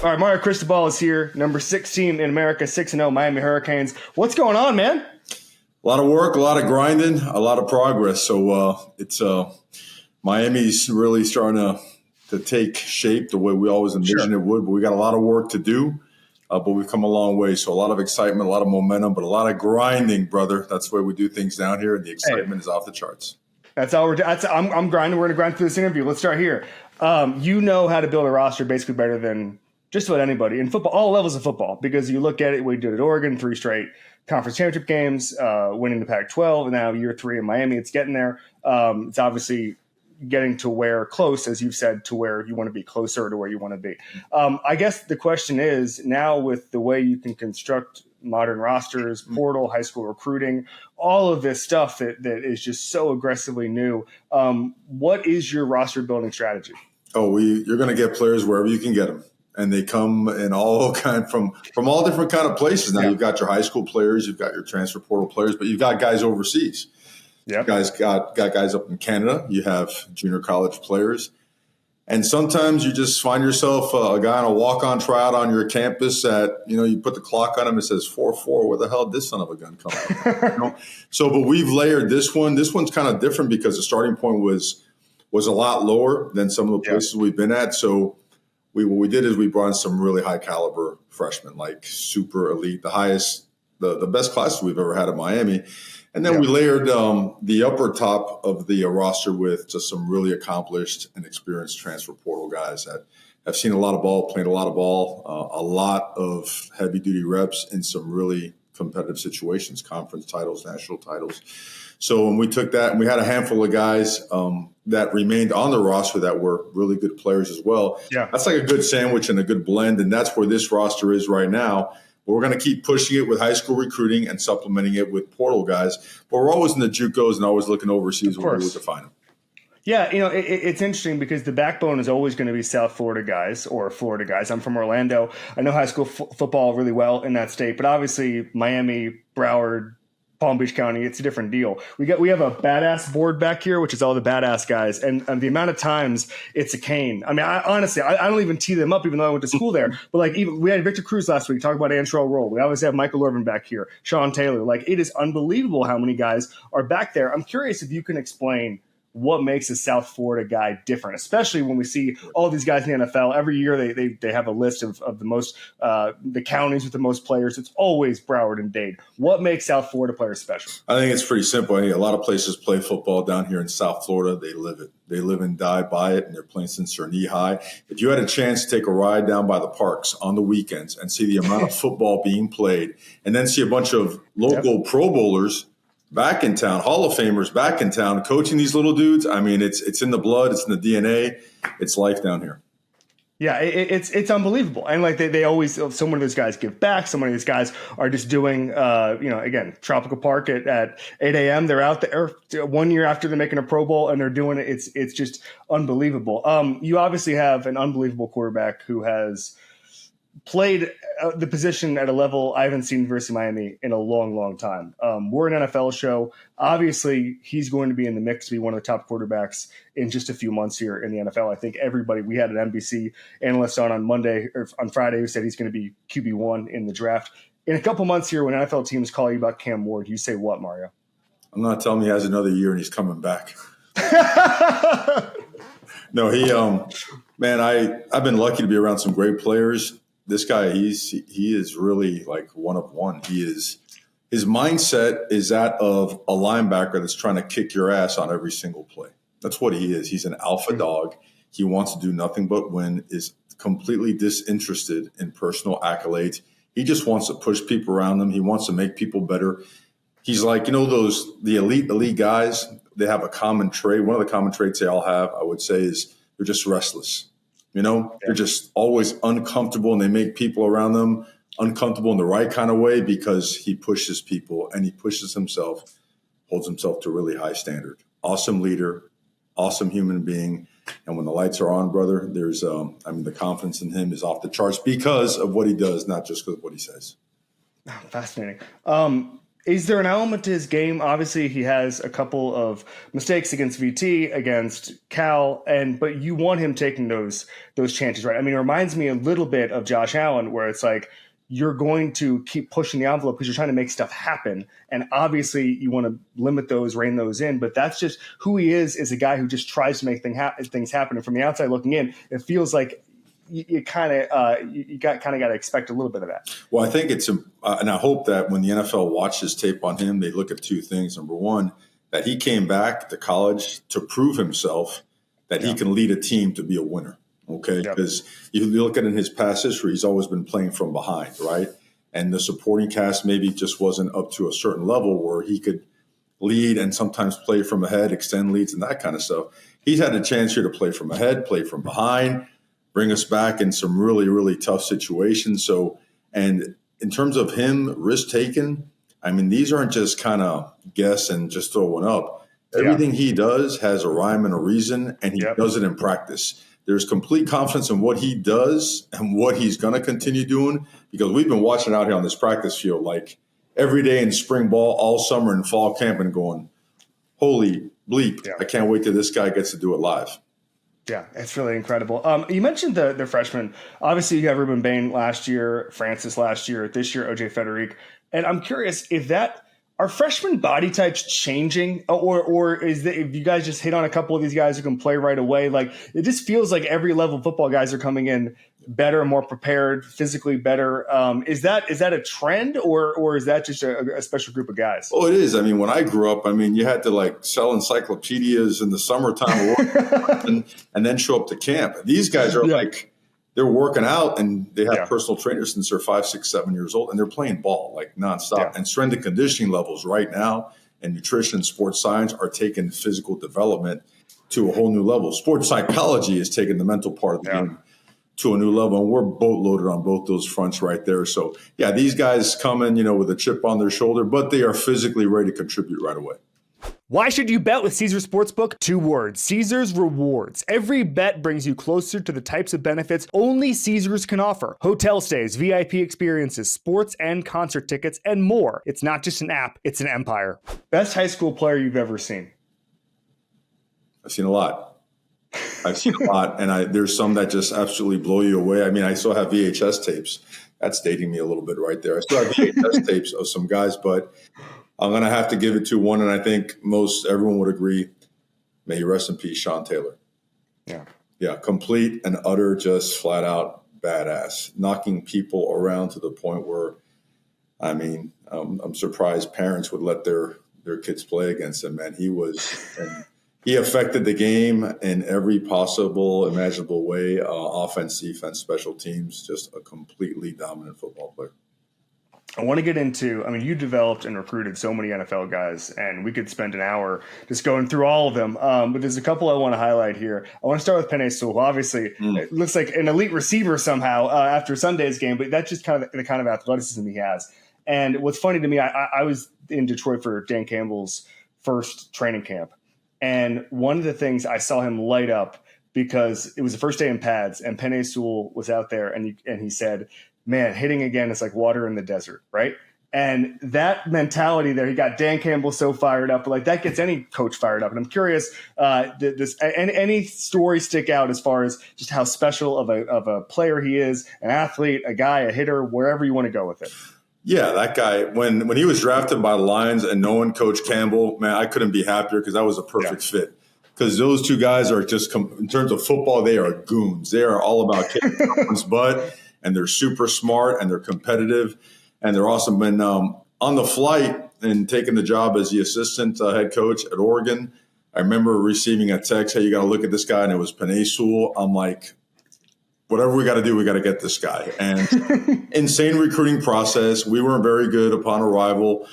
All right, Mario Cristobal is here, number 16 in America, 6-0 Miami Hurricanes. What's going on, man? A lot of work, a lot of grinding, a lot of progress. So it's Miami's really starting to take shape the way we always envisioned it would. But we got a lot of work to do, but we've come a long way. So a lot of excitement, a lot of momentum, but a lot of grinding, brother. That's the way we do things down here, and the excitement is off the charts. That's all I'm grinding. We're going to grind through this interview. Let's start here. You know how to build a roster basically better than just about anybody in football, all levels of football, because you look at it, we did at Oregon, 3 straight conference championship games, winning the Pac-12, and now year 3 in Miami. It's getting there. It's obviously getting to where close, as you've said, to where you want to be, closer to where you want to be. I guess the question is, now with the way you can construct modern rosters, portal, high school recruiting, all of this stuff that is just so aggressively new, what is your roster building strategy? You're going to get players wherever you can get them. And they come in all from all different kind of places. Now you've got your high school players, you've got your transfer portal players, but you've got guys overseas. Yeah, guys got guys up in Canada. You have junior college players, and sometimes you just find yourself a guy on a walk-on tryout on your campus that you put the clock on him. It says 4-4. Where the hell did this son of a gun come from? So, but we've layered this one. This one's kind of different because the starting point was a lot lower than some of the places we've been at. So. What we did is we brought in some really high caliber freshmen, like super elite, the highest, the best classes we've ever had at Miami. And then we layered the upper top of the roster with just some really accomplished and experienced transfer portal guys that have seen a lot of ball, played a lot of ball, a lot of heavy duty reps in some really competitive situations, conference titles, national titles. So when we took that, and we had a handful of guys that remained on the roster that were really good players as well. Yeah. That's like a good sandwich and a good blend, and that's where this roster is right now. But we're going to keep pushing it with high school recruiting and supplementing it with portal guys. But we're always in the JUCOs and always looking overseas where we would define them. Yeah, it's interesting because the backbone is always going to be South Florida guys or Florida guys. I'm from Orlando. I know high school football really well in that state, but obviously Miami, Broward, Palm Beach County, it's a different deal. We have a badass board back here, which is all the badass guys, and the amount of times it's a cane. I mean, honestly, I don't even tee them up, even though I went to school there. But even we had Victor Cruz last week talk about Antrell Roll. We always have Michael Irvin back here, Sean Taylor. It is unbelievable how many guys are back there. I'm curious if you can explain what makes a South Florida guy different, especially when we see all these guys in the NFL. Every year they have a list of the most the counties with the most players. It's always Broward and Dade. What makes South Florida players special? I think it's pretty simple. I think a lot of places play football down here in South Florida. They live it. They live and die by it, and they're playing since they're knee high. If you had a chance to take a ride down by the parks on the weekends and see the amount of football being played, and then see a bunch of local Pro Bowlers back in town, Hall of Famers back in town, coaching these little dudes. I mean, it's in the blood, it's in the DNA, it's life down here. Yeah, it's unbelievable. And they always, so many of those guys give back. So many of these guys are just doing, again, Tropical Park at 8 a.m. They're out there 1 year after they're making a Pro Bowl and they're doing it. It's just unbelievable. You obviously have an unbelievable quarterback who has played the position at a level I haven't seen University of Miami in a long, long time. We're an NFL show. Obviously, he's going to be in the mix to be one of the top quarterbacks in just a few months here in the NFL. I think we had an NBC analyst on Monday or on Friday who said he's going to be QB1 in the draft. In a couple months here, when NFL teams call you about Cam Ward, you say what, Mario? I'm not telling you he has another year and he's coming back. No, I've been lucky to be around some great players. This guy, he is really like one of one. His mindset is that of a linebacker that's trying to kick your ass on every single play. That's what he is. He's an alpha dog. He wants to do nothing but win, is completely disinterested in personal accolades. He just wants to push people around him. He wants to make people better. He's like, the elite guys, they have a common trait. One of the common traits they all have, I would say, is they're just restless. They're just always uncomfortable, and they make people around them uncomfortable in the right kind of way because he pushes people and he pushes himself, holds himself to a really high standard. Awesome leader, awesome human being. And when the lights are on, brother, there's, the confidence in him is off the charts because of what he does, not just because of what he says. Fascinating. Is there an element to his game? Obviously, he has a couple of mistakes against VT, against Cal, but you want him taking those chances, right? I mean, it reminds me a little bit of Josh Allen, where it's like you're going to keep pushing the envelope because you're trying to make stuff happen, and obviously you want to limit those, rein those in. But that's just who he is a guy who just tries to make things happen. And from the outside looking in, it feels like you kind of got to expect a little bit of that. Well, I think and I hope that when the NFL watches tape on him, they look at two things. Number one, that he came back to college to prove himself that he can lead a team to be a winner. Okay, because you look at in his past history, he's always been playing from behind, right? And the supporting cast maybe just wasn't up to a certain level where he could lead and sometimes play from ahead, extend leads, and that kind of stuff. He's had a chance here to play from ahead, play from behind, bring us back in some really, really tough situations. So, and in terms of him, risk taken, I mean, these aren't just kind of guess and just throw one up. Everything he does has a rhyme and a reason, and he does it in practice. There's complete confidence in what he does and what he's going to continue doing, because we've been watching out here on this practice field like every day in spring ball, all summer in fall camp, and going, holy bleep, I can't wait till this guy gets to do it live. Yeah, it's really incredible. You mentioned the freshmen. Obviously, you have Ruben Bain last year, Francis last year, this year, OJ Federic. And I'm curious if are freshman body types changing, or is that if you guys just hit on a couple of these guys who can play right away? Like, it just feels like every level of football guys are coming in better, more prepared, physically better. Is that a trend, or is that just a special group of guys? Oh, it is. I mean, when I grew up, I mean, you had to like sell encyclopedias in the summertime and then show up to camp. These guys are like, they're working out and they have personal trainers since they're 5, 6, 7 years old, and they're playing ball like nonstop. And strength and conditioning levels right now and nutrition and sports science are taking physical development to a whole new level. Sports psychology is taking the mental part of the game to a new level, and we're boat loaded on both those fronts right there. So, these guys come in, with a chip on their shoulder, but they are physically ready to contribute right away. Why should you bet with Caesars Sportsbook? 2 words: Caesars Rewards. Every bet brings you closer to the types of benefits only Caesars can offer. Hotel stays, VIP experiences, sports and concert tickets, and more. It's not just an app, it's an empire. Best high school player you've ever seen? I've seen a lot. And there's some that just absolutely blow you away. I mean, I still have VHS tapes. That's dating me a little bit right there. I still have VHS tapes of some guys, but I'm going to have to give it to one, and I think everyone would agree. May he rest in peace, Sean Taylor. Yeah, complete and utter, just flat out badass, knocking people around to the point where, I mean, I'm surprised parents would let their kids play against him. Man, he affected the game in every possible, imaginable way, offense, defense, special teams, just a completely dominant football player. I want to get into, you developed and recruited so many NFL guys, and we could spend an hour just going through all of them. But there's a couple I want to highlight here. I want to start with Penei Sewell. Obviously, it looks like an elite receiver somehow after Sunday's game, but that's just kind of the kind of athleticism he has. And what's funny to me, I was in Detroit for Dan Campbell's first training camp. And one of the things I saw him light up, because it was the first day in pads, and Penei Sewell was out there, and he said, man, hitting again is like water in the desert, right? And that mentality there, he got Dan Campbell so fired up, but like that gets any coach fired up. And I'm curious, any stories stick out as far as just how special of a player he is, an athlete, a guy, a hitter, wherever you want to go with it. Yeah, that guy, when he was drafted by the Lions and knowing Coach Campbell, man, I couldn't be happier, because that was a perfect fit. Because those two guys are just, in terms of football, they are goons. They are all about kicking someone's butt. And they're super smart, and they're competitive, and they're awesome. And on the flight and taking the job as the assistant head coach at Oregon, I remember receiving a text, hey, you got to look at this guy, and it was Penei Sewell. I'm like, whatever we got to do, we got to get this guy. And insane recruiting process. We weren't very good upon arrival.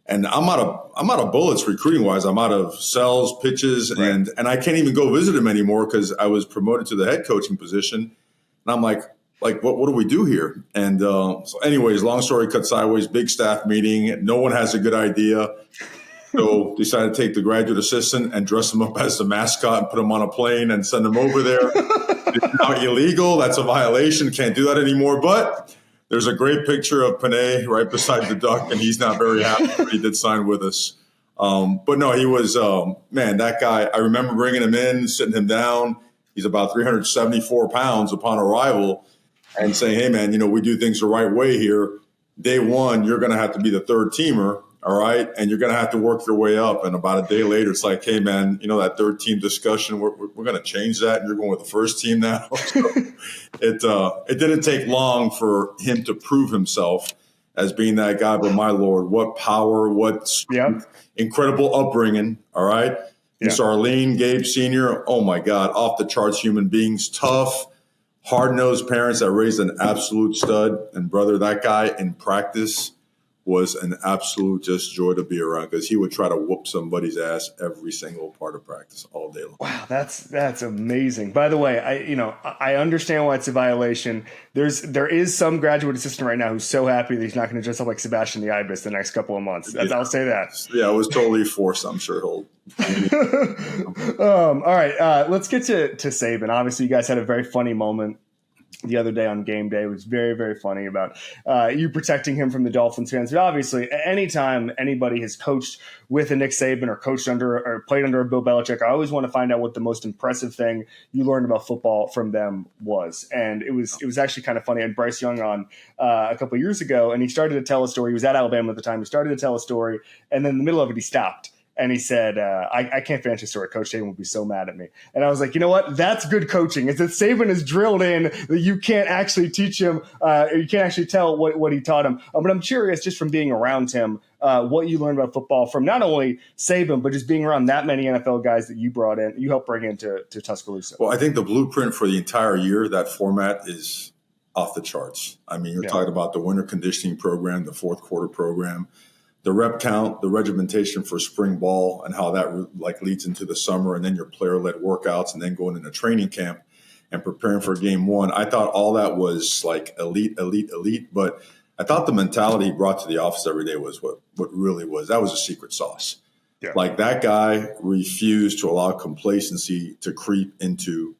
And I'm out of bullets recruiting wise. I'm out of sells, pitches, and I can't even go visit him anymore because I was promoted to the head coaching position. And I'm like, what do we do here? And so anyways, long story cut sideways, big staff meeting. No one has a good idea. So decided to take the graduate assistant and dress him up as the mascot and put him on a plane and send him over there. It's now illegal. That's a violation. Can't do that anymore. But There's a great picture of Panay right beside the duck, and he's not very happy, but he did sign with us. But no, he was, man, that guy, I remember bringing him in, sitting him down. He's about 374 pounds upon arrival and saying, hey, man, we do things the right way here. Day one, you're going to have to be the third teamer. All right. And you're going to have to work your way up. And about a day later, it's like, hey, man, that third team discussion, we're going to change that. And you're going with the first team now. So it didn't take long for him to prove himself as being that guy. But my Lord, what power, what strength, incredible upbringing. All right. Yeah. Miss Arlene, Gabe Sr., oh, my God, off the charts human beings, tough, hard-nosed parents that raised an absolute stud. And, brother, that guy in practice was an absolute just joy to be around because he would try to whoop somebody's ass every single part of practice all day long. Wow, that's amazing. By the way, I understand why it's a violation. There is some graduate assistant right now who's so happy that he's not going to dress up like Sebastian the Ibis the next couple of months. I'll say that. Yeah, it was totally forced. I'm sure he'll. All right, let's get to Sabin. Obviously, you guys had a very funny moment the other day on game day. It was very, very funny about you protecting him from the Dolphins fans. But obviously, anytime anybody has coached with a Nick Saban or coached under or played under a Bill Belichick, I always want to find out what the most impressive thing you learned about football from them was. And it was actually kind of funny. I had Bryce Young on a couple of years ago, and he started to tell a story. He was at Alabama at the time. He started to tell a story, and then in the middle of it, he stopped. And he said, I can't finish this story. Coach Saban will be so mad at me. And I was like, you know what? That's good coaching. It's that Saban is drilled in that you can't actually teach him. You can't actually tell what he taught him. But I'm curious, just from being around him, what you learned about football from not only Saban, but just being around that many NFL guys that you helped bring into Tuscaloosa. Well, I think the blueprint for the entire year, that format is off the charts. I mean, you're talking about the winter conditioning program, the fourth quarter program, the rep count, the regimentation for spring ball, and how that leads into the summer, and then your player-led workouts, and then going into training camp and preparing for game one. I thought all that was like elite. But I thought the mentality he brought to the office every day was what really was. That was a secret sauce. Yeah. Like that guy refused to allow complacency to creep into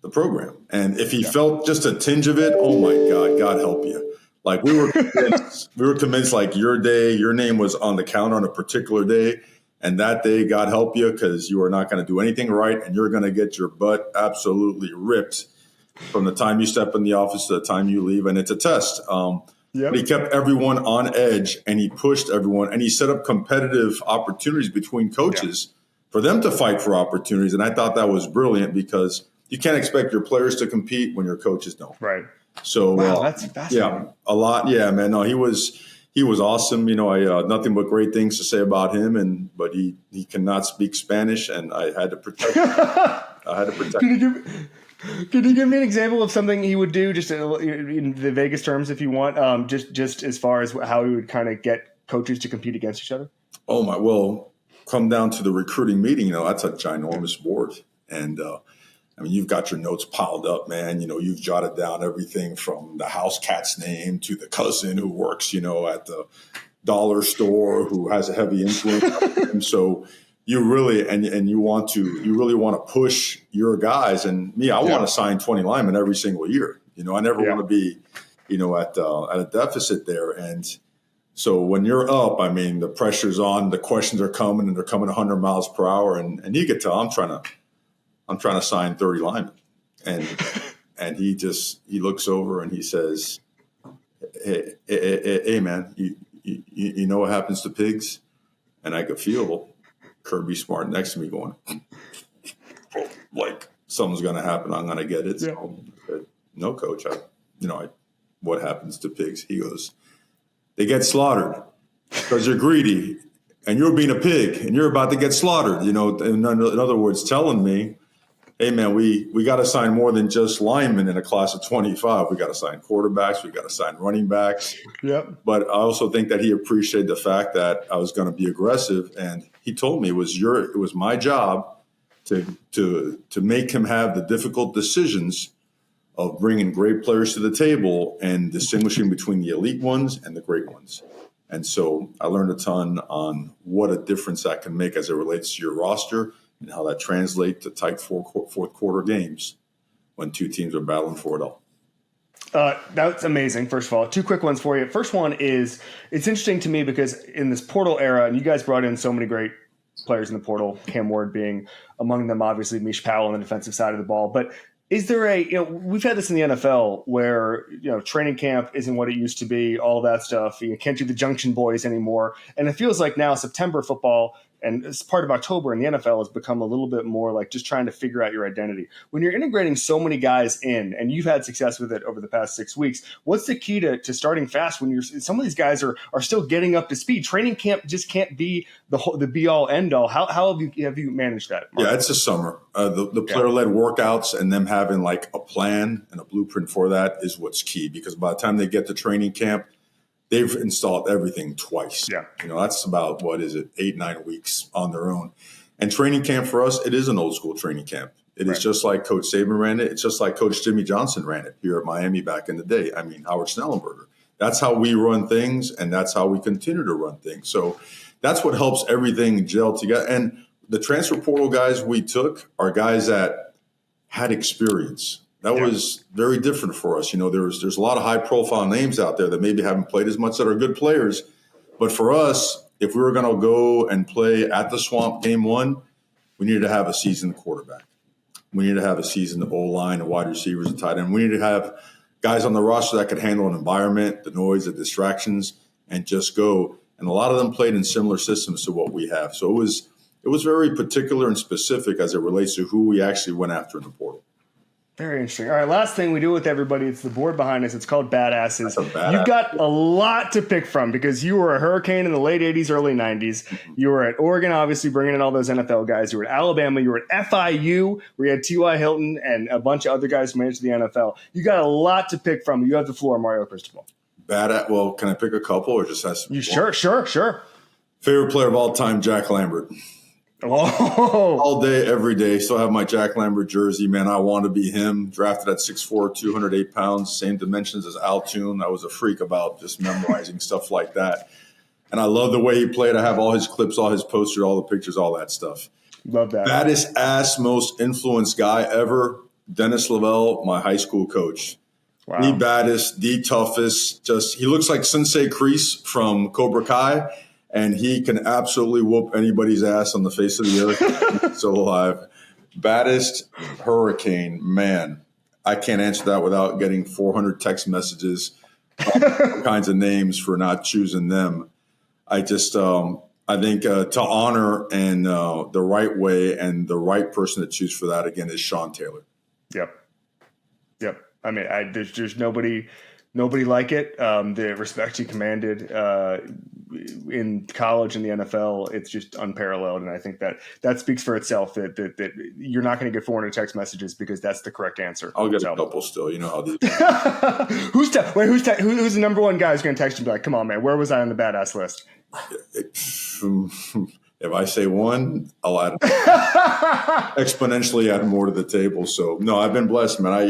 the program. And if he felt just a tinge of it, oh my God, God help you. Like we were convinced like your day, your name was on the counter on a particular day. And that day, God help you, because you are not going to do anything right. And you're going to get your butt absolutely ripped from the time you step in the office to the time you leave. And it's a test. But he kept everyone on edge, and he pushed everyone, and he set up competitive opportunities between coaches for them to fight for opportunities. And I thought that was brilliant, because you can't expect your players to compete when your coaches don't. Right. So that's fascinating. Yeah, a lot. Yeah, man. No, he was awesome. I nothing but great things to say about him. But he cannot speak Spanish, and I had to protect him. Could you give me an example of something he would do, just in the vaguest terms, if you want, just as far as how he would kind of get coaches to compete against each other? Oh my! Well, come down to the recruiting meeting. That's a ginormous board, and you've got your notes piled up, man. You've jotted down everything from the house cat's name to the cousin who works, at the dollar store who has a heavy influence on him. So you really, you really want to push your guys. And me, I want to sign 20 linemen every single year. I never want to be, at a deficit there. And so when you're up, the pressure's on, the questions are coming, and they're coming 100 miles per hour. And you could tell I'm trying to sign 30 linemen. And he looks over and he says, hey man, you know what happens to pigs? And I could feel Kirby Smart next to me going, like something's going to happen. I'm going to get it. So I said, no, coach, what happens to pigs? He goes, they get slaughtered because you're greedy and you're being a pig and you're about to get slaughtered. In other words, telling me, hey, man, we got to sign more than just linemen in a class of 25. We got to sign quarterbacks. We got to sign running backs. Yep. But I also think that he appreciated the fact that I was going to be aggressive. And he told me it was my job to make him have the difficult decisions of bringing great players to the table and distinguishing between the elite ones and the great ones. And so I learned a ton on what a difference that can make as it relates to your roster, and how that translates to tight fourth quarter games when two teams are battling for it all. That's amazing. First of all, two quick ones for you. First one is, it's interesting to me because in this portal era, and you guys brought in so many great players in the portal, Cam Ward being among them, obviously Mish Powell on the defensive side of the ball. But is there we've had this in the NFL where, training camp isn't what it used to be, all that stuff. You can't do the Junction Boys anymore. And it feels like now September football and as part of October in the NFL has become a little bit more like just trying to figure out your identity. When you're integrating so many guys in, and you've had success with it over the past 6 weeks, what's the key to starting fast when some of these guys are still getting up to speed? Training camp just can't be the be all end all. How have you managed that, Mark? Yeah, it's the summer. The player led workouts and them having like a plan and a blueprint for that is what's key, because by the time they get to training camp, they've installed everything twice. Yeah. That's about, 8-9 weeks on their own. And training camp for us, it is an old school training camp. It is just like Coach Sabin ran it. It's just like Coach Jimmy Johnson ran it here at Miami back in the day. I mean, Howard Snellenberger. That's how we run things, and that's how we continue to run things. So that's what helps everything gel together. And the transfer portal guys we took are guys that had experience. That was very different for us. There's a lot of high-profile names out there that maybe haven't played as much that are good players. But for us, if we were going to go and play at the Swamp game one, we needed to have a seasoned quarterback. We needed to have a seasoned O-line and wide receivers and tight end. We needed to have guys on the roster that could handle an environment, the noise, the distractions, and just go. And a lot of them played in similar systems to what we have. So it was very particular and specific as it relates to who we actually went after in the portal. Very interesting. All right, last thing we do with everybody, it's the board behind us. It's called Badasses. Badass. You've got a lot to pick from because you were a Hurricane in the late 80s, early 90s. You were at Oregon, obviously bringing in all those NFL guys. You were at Alabama. You were at FIU, where you had T.Y. Hilton and a bunch of other guys who managed the NFL. You got a lot to pick from. You have the floor, Mario Cristobal. Well, can I pick a couple or just ask? Sure. Favorite player of all time, Jack Lambert. Oh. All day, every day. Still have my Jack Lambert jersey, man. I want to be him. Drafted at 6'4", 208 pounds, same dimensions as Al Toon. I was a freak about just memorizing stuff like that. And I love the way he played. I have all his clips, all his posters, all the pictures, all that stuff. Love that. Baddest ass, most influenced guy ever, Dennis Lavelle, my high school coach. Wow. The baddest, the toughest. He looks like Sensei Kreese from Cobra Kai. And he can absolutely whoop anybody's ass on the face of the earth. Still alive. Baddest Hurricane, man. I can't answer that without getting 400 text messages, all kinds of names for not choosing them. I just, I think to honor and the right way and the right person to choose for that, again, is Sean Taylor. Yep. I mean, there's nobody like it. The respect he commanded in college and the NFL, it's just unparalleled. And I think that speaks for itself that you're not going to get 400 text messages because that's the correct answer. I'll get a couple still. You know how these. Who's the number one guy who's going to text you and be like, come on, man, where was I on the badass list? If I say one, I'll add exponentially add more to the table. So no, I've been blessed, man. I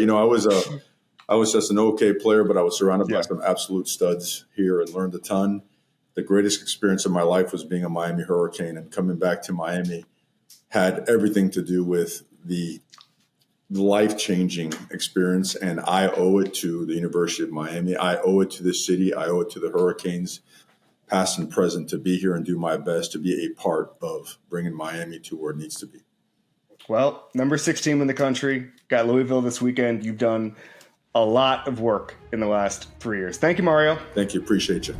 was just an okay player, but I was surrounded by some absolute studs here and learned a ton. The greatest experience of my life was being a Miami Hurricane, and coming back to Miami had everything to do with the life-changing experience. And I owe it to the University of Miami. I owe it to the city. I owe it to the Hurricanes, past and present, to be here and do my best to be a part of bringing Miami to where it needs to be. Well, number 6 team in the country, got Louisville this weekend. You've done a lot of work in the last 3 years. Thank you, Mario. Thank you. Appreciate you.